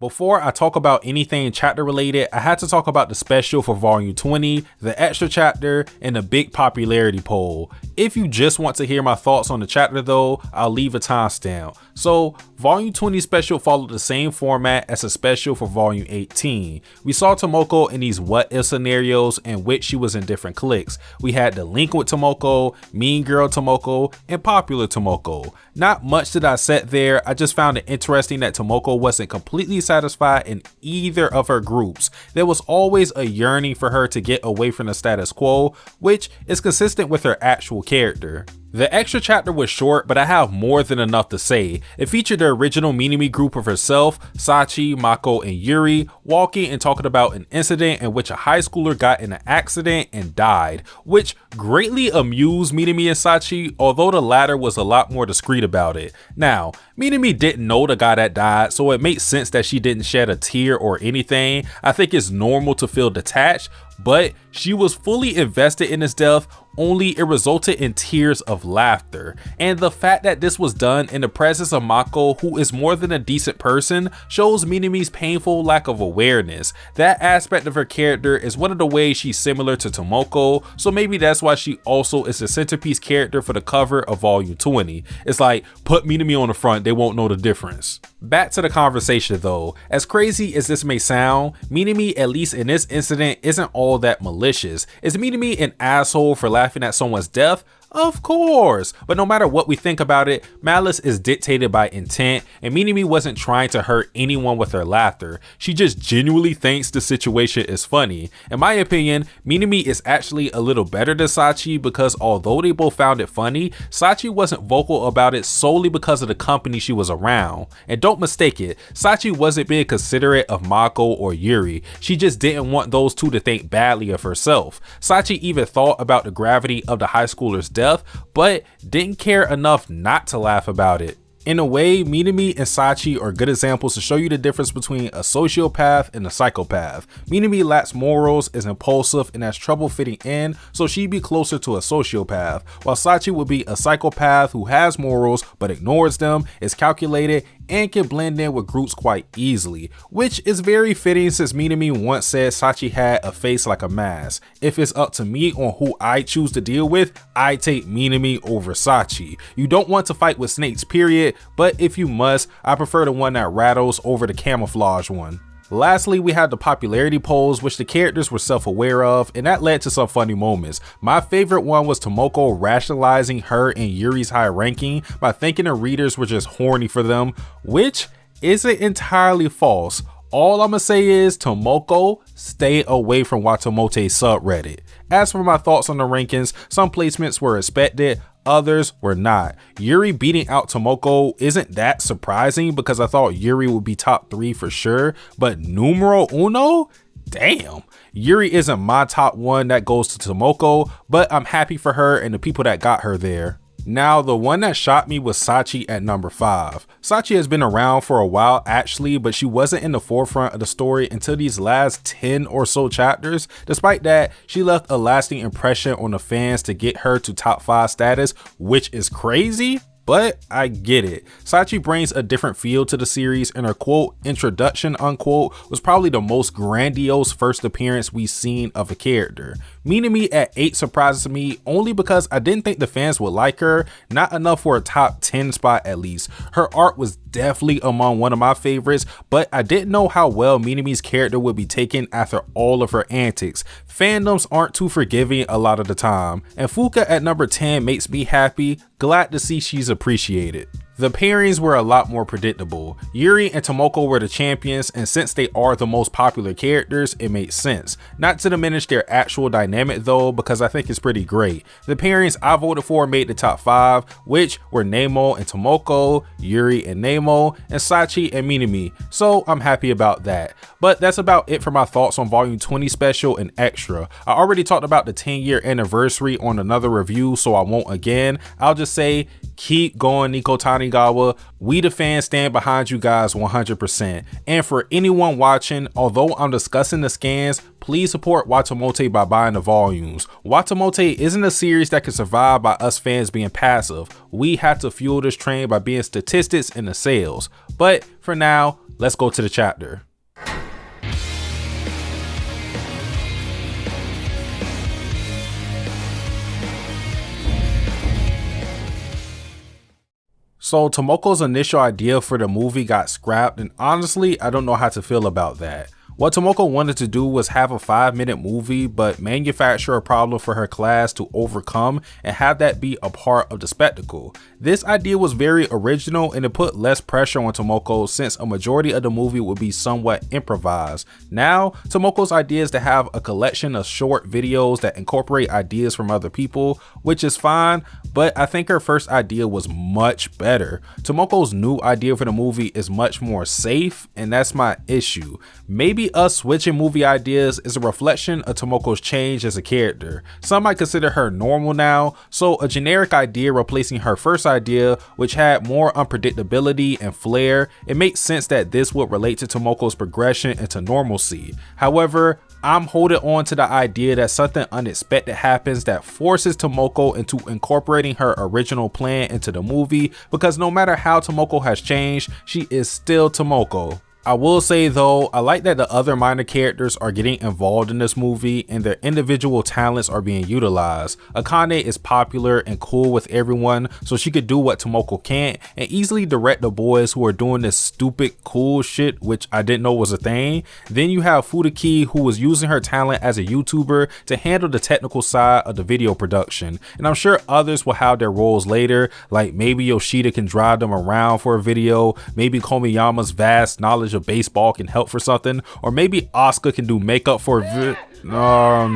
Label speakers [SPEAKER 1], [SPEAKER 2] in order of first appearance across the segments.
[SPEAKER 1] Before I talk about anything chapter related, I had to talk about the special for volume 20, the extra chapter, and the big popularity poll. If you just want to hear my thoughts on the chapter though, I'll leave a timestamp. So volume 20 special followed the same format as a special for volume 18. We saw Tomoko in these what if scenarios in which she was in different cliques. We had the Link with Tomoko, Mean Girl Tomoko, and Popular Tomoko. Not much to dissect there, I just found it interesting that Tomoko wasn't completely satisfied in either of her groups. There was always a yearning for her to get away from the status quo, which is consistent with her actual character. The extra chapter was short, but I have more than enough to say. It featured the original Minami group of herself, Sachi, Mako, and Yuri, walking and talking about an incident in which a high schooler got in an accident and died, which greatly amused Minami and Sachi, although the latter was a lot more discreet about it. Now, Minami didn't know the guy that died, so it makes sense that she didn't shed a tear or anything. I think it's normal to feel detached, but she was fully invested in his death, only it resulted in tears of laughter. And the fact that this was done in the presence of Mako, who is more than a decent person, shows Minami's painful lack of awareness. That aspect of her character is one of the ways she's similar to Tomoko, so maybe that's why she also is the centerpiece character for the cover of volume 20. It's like, put Minami on the front, they won't know the difference. Back to the conversation though. As crazy as this may sound, Minami, at least in this incident, isn't all that malicious. Is Minami an asshole for laughing at someone's death? Of course, but no matter what we think about it, malice is dictated by intent, and Minami wasn't trying to hurt anyone with her laughter. She just genuinely thinks the situation is funny. In my opinion, Minami is actually a little better than Sachi because although they both found it funny, Sachi wasn't vocal about it solely because of the company she was around. And don't mistake it, Sachi wasn't being considerate of Mako or Yuri. She just didn't want those two to think badly of herself. Sachi even thought about the gravity of the high schooler's death, but didn't care enough not to laugh about it. In a way, Minami and Sachi are good examples to show you the difference between a sociopath and a psychopath. Minami lacks morals, is impulsive, and has trouble fitting in, so she'd be closer to a sociopath, while Sachi would be a psychopath who has morals but ignores them, is calculated, and can blend in with groups quite easily, which is very fitting since Minami once said Sachi had a face like a mask. If it's up to me on who I choose to deal with, I take Minami over Sachi. You don't want to fight with snakes, period, but if you must, I prefer the one that rattles over the camouflage one. Lastly, we had the popularity polls, which the characters were self-aware of, and that led to some funny moments. My favorite one was Tomoko rationalizing her and Yuri's high ranking by thinking the readers were just horny for them, which isn't entirely false. All I'ma say is, Tomoko, stay away from WataMote subreddit. As for my thoughts on the rankings, some placements were expected, others were not. Yuri beating out Tomoko isn't that surprising because I thought Yuri would be top 3 for sure, but numero uno? Damn. Yuri isn't my top 1, that goes to Tomoko, but I'm happy for her and the people that got her there. Now, the one that shocked me was Sachi at number 5. Sachi has been around for a while actually, but she wasn't in the forefront of the story until these last 10 or so chapters. Despite that, she left a lasting impression on the fans to get her to top 5 status, which is crazy. But I get it. Sachi brings a different feel to the series, and her quote, introduction unquote, was probably the most grandiose first appearance we've seen of a character. Minami at 8 surprises me only because I didn't think the fans would like her, not enough for a top 10 spot at least. Her art was definitely among one of my favorites, but I didn't know how well Minami's character would be taken after all of her antics. Fandoms aren't too forgiving a lot of the time, and Fuka at number 10 makes me happy, glad to see she's appreciated. The pairings were a lot more predictable. Yuri and Tomoko were the champions, and since they are the most popular characters, it makes sense. Not to diminish their actual dynamic though, because I think it's pretty great. The pairings I voted for made the top 5, which were Nemo and Tomoko, Yuri and Nemo, and Sachi and Minami, so I'm happy about that. But that's about it for my thoughts on volume 20 special and extra. I already talked about the 10-year anniversary on another review, so I won't again. I'll just say, keep going, Nico Tanigawa. We the fans stand behind you guys 100%. And for anyone watching, although I'm discussing the scans, please support WataMote by buying the volumes. WataMote isn't a series that can survive by us fans being passive. We have to fuel this train by being statistics in the sales. But for now, let's go to the chapter. So Tomoko's initial idea for the movie got scrapped, and honestly, I don't know how to feel about that. What Tomoko wanted to do was have a 5-minute movie, but manufacture a problem for her class to overcome and have that be a part of the spectacle. This idea was very original and it put less pressure on Tomoko since a majority of the movie would be somewhat improvised. Now, Tomoko's idea is to have a collection of short videos that incorporate ideas from other people, which is fine, but I think her first idea was much better. Tomoko's new idea for the movie is much more safe, and that's my issue. Maybe us switching movie ideas is a reflection of Tomoko's change as a character. Some might consider her normal now, so a generic idea replacing her first idea, which had more unpredictability and flair, it makes sense that this would relate to Tomoko's progression into normalcy. However, I'm holding on to the idea that something unexpected happens that forces Tomoko into incorporating her original plan into the movie, because no matter how Tomoko has changed, she is still Tomoko. I will say though, I like that the other minor characters are getting involved in this movie and their individual talents are being utilized. Akane is popular and cool with everyone, so she could do what Tomoko can't and easily direct the boys who are doing this stupid cool shit, which I didn't know was a thing. Then you have Furuki, who was using her talent as a YouTuber to handle the technical side of the video production, and I'm sure others will have their roles later, like maybe Yoshida can drive them around for a video, maybe Komiyama's vast knowledge of baseball can help for something, or maybe Asuka can do makeup for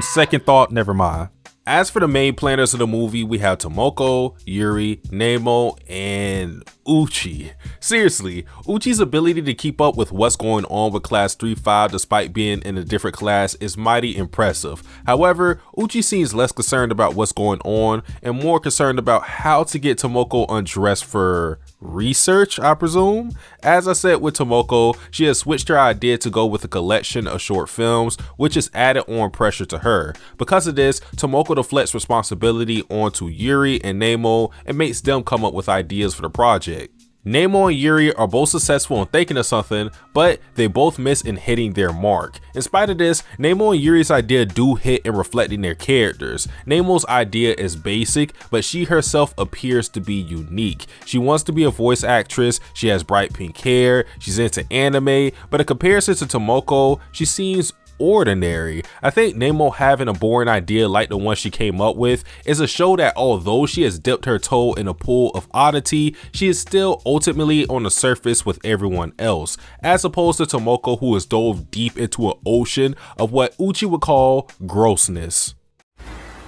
[SPEAKER 1] second thought, never mind. As for the main planners of the movie, we have Tomoko, Yuri, Nemo, and Uchi. Seriously, Uchi's ability to keep up with what's going on with class 3-5 despite being in a different class is mighty impressive. However, Uchi seems less concerned about what's going on and more concerned about how to get Tomoko undressed for research, I presume. As I said with Tomoko, she has switched her idea to go with a collection of short films, which has added on pressure to her. Because of this, Tomoko deflects responsibility onto Yuri and Nemo and makes them come up with ideas for the project. Nemo and Yuri are both successful in thinking of something, but they both miss in hitting their mark. In spite of this, Nemo and Yuri's idea do hit in reflecting their characters. Nemo's idea is basic, but she herself appears to be unique. She wants to be a voice actress, she has bright pink hair, she's into anime, but in comparison to Tomoko, she seems ordinary. I think Nemo having a boring idea like the one she came up with is a show that although she has dipped her toe in a pool of oddity, she is still ultimately on the surface with everyone else, as opposed to Tomoko, who has dove deep into an ocean of what Uchi would call grossness.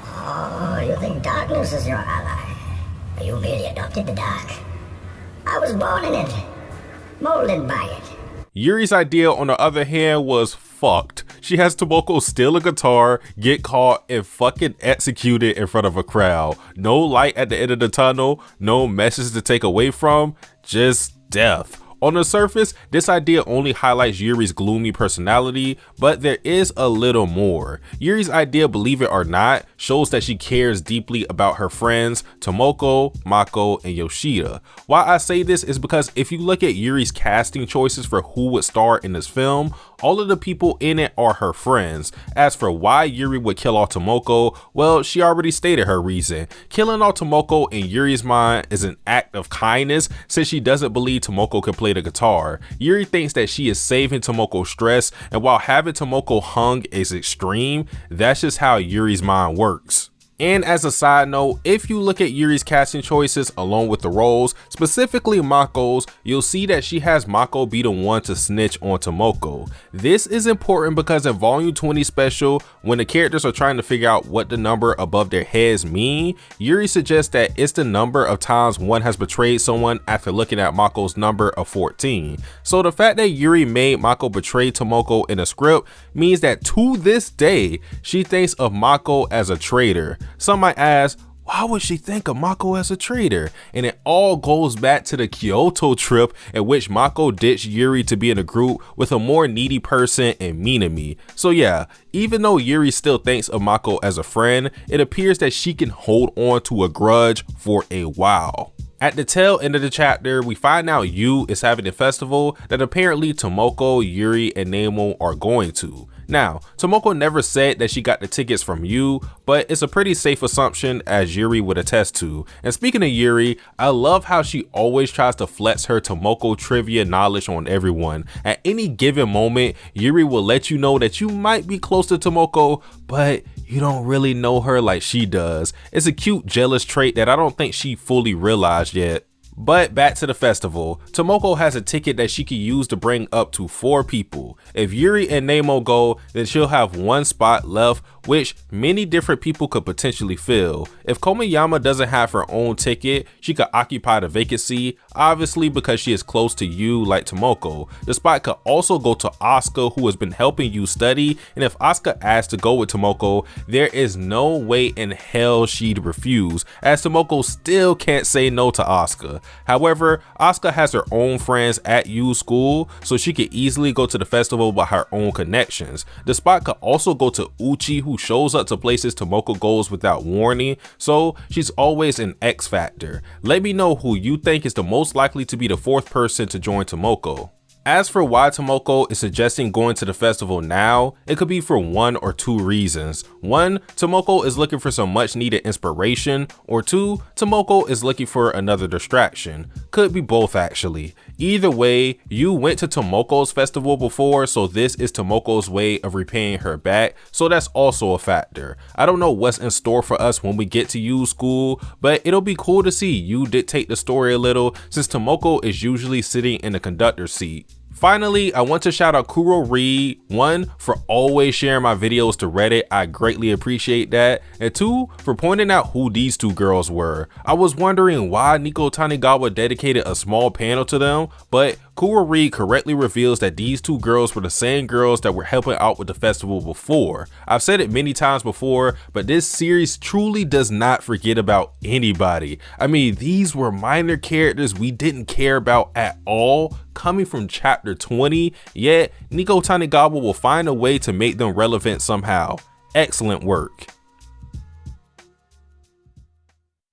[SPEAKER 2] Oh, you think darkness is your ally? You merely adopted the dark. I was born in it, molded by it.
[SPEAKER 1] Yuri's idea, on the other hand, was fucked. She has Tomoko steal a guitar, get caught, and fucking execute it in front of a crowd. No light at the end of the tunnel, no message to take away from, just death. On the surface, this idea only highlights Yuri's gloomy personality, but there is a little more. Yuri's idea, believe it or not, shows that she cares deeply about her friends, Tomoko, Mako, and Yoshida. Why I say this is because if you look at Yuri's casting choices for who would star in this film, all of the people in it are her friends. As for why Yuri would kill off Tomoko, well, she already stated her reason. Killing off Tomoko in Yuri's mind is an act of kindness since she doesn't believe Tomoko can play the guitar. Yuri thinks that she is saving Tomoko's stress, and while having Tomoko hung is extreme, that's just how Yuri's mind works. And as a side note, if you look at Yuri's casting choices along with the roles, specifically Mako's, you'll see that she has Mako be the one to snitch on Tomoko. This is important because in Volume 20 special, when the characters are trying to figure out what the number above their heads mean, Yuri suggests that it's the number of times one has betrayed someone after looking at Mako's number of 14. So the fact that Yuri made Mako betray Tomoko in a script means that to this day, she thinks of Mako as a traitor. Some might ask, why would she think of Mako as a traitor? And it all goes back to the Kyoto trip in which Mako ditched Yuri to be in a group with a more needy person in Minami. So yeah, even though Yuri still thinks of Mako as a friend, it appears that she can hold on to a grudge for a while. At the tail end of the chapter, we find out Yu is having a festival that apparently Tomoko, Yuri, and Nemo are going to. Now, Tomoko never said that she got the tickets from Yu, but it's a pretty safe assumption as Yuri would attest to. And speaking of Yuri, I love how she always tries to flex her Tomoko trivia knowledge on everyone. At any given moment, Yuri will let you know that you might be close to Tomoko, but you don't really know her like she does. It's a cute jealous trait that I don't think she fully realized yet. But back to the festival, Tomoko has a ticket that she can use to bring up to 4 people. If Yuri and Nemo go, then she'll have 1 spot left, which many different people could potentially fill. If Komiyama doesn't have her own ticket, she could occupy the vacancy, obviously because she is close to Yu like Tomoko. The spot could also go to Asuka, who has been helping Yu study, and if Asuka asks to go with Tomoko, there is no way in hell she'd refuse, as Tomoko still can't say no to Asuka. However, Asuka has her own friends at Yu's school, so she could easily go to the festival by her own connections. The spot could also go to Uchi, who shows up to places Tomoko goes without warning, so she's always an X factor. Let me know who you think is the most likely to be the 4th person to join Tomoko. As for why Tomoko is suggesting going to the festival now, it could be for 1 or 2 reasons. 1, Tomoko is looking for some much needed inspiration, or 2, Tomoko is looking for another distraction. Could be both actually. Either way, Yu went to Tomoko's festival before, so this is Tomoko's way of repaying her back, so that's also a factor. I don't know what's in store for us when we get to Yu's school, but it'll be cool to see Yu dictate the story a little, since Tomoko is usually sitting in the conductor's seat. Finally, I want to shout out Kuro Reed, 1, for always sharing my videos to Reddit, I greatly appreciate that, and 2, for pointing out who these 2 girls were. I was wondering why Nico Tanigawa dedicated a small panel to them, but Kuro Reed correctly reveals that these 2 girls were the same girls that were helping out with the festival before. I've said it many times before, but this series truly does not forget about anybody. I mean, these were minor characters we didn't care about at all, coming from chapter 20, yet Nico Tanigawa will find a way to make them relevant somehow. Excellent work.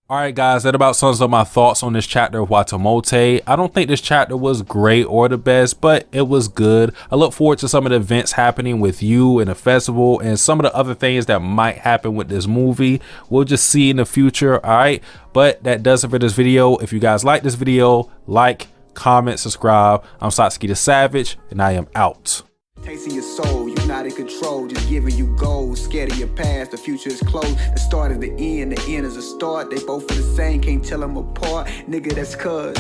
[SPEAKER 1] Alright guys, that about sums up my thoughts on this chapter of WataMote. I don't think this chapter was great or the best, but it was good. I look forward to some of the events happening with you and the festival and some of the other things that might happen with this movie. We'll just see in the future, alright? But that does it for this video. If you guys like this video, like, comment, subscribe. I'm Satsuki the Savage, and I am out.
[SPEAKER 3] Tasting your soul, you're not in control, just giving you goals. Scared of your past, the future is closed. The start is the end is a start. They both are the same, can't tell them apart. Nigga, that's cuz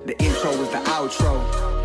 [SPEAKER 3] the intro was the outro.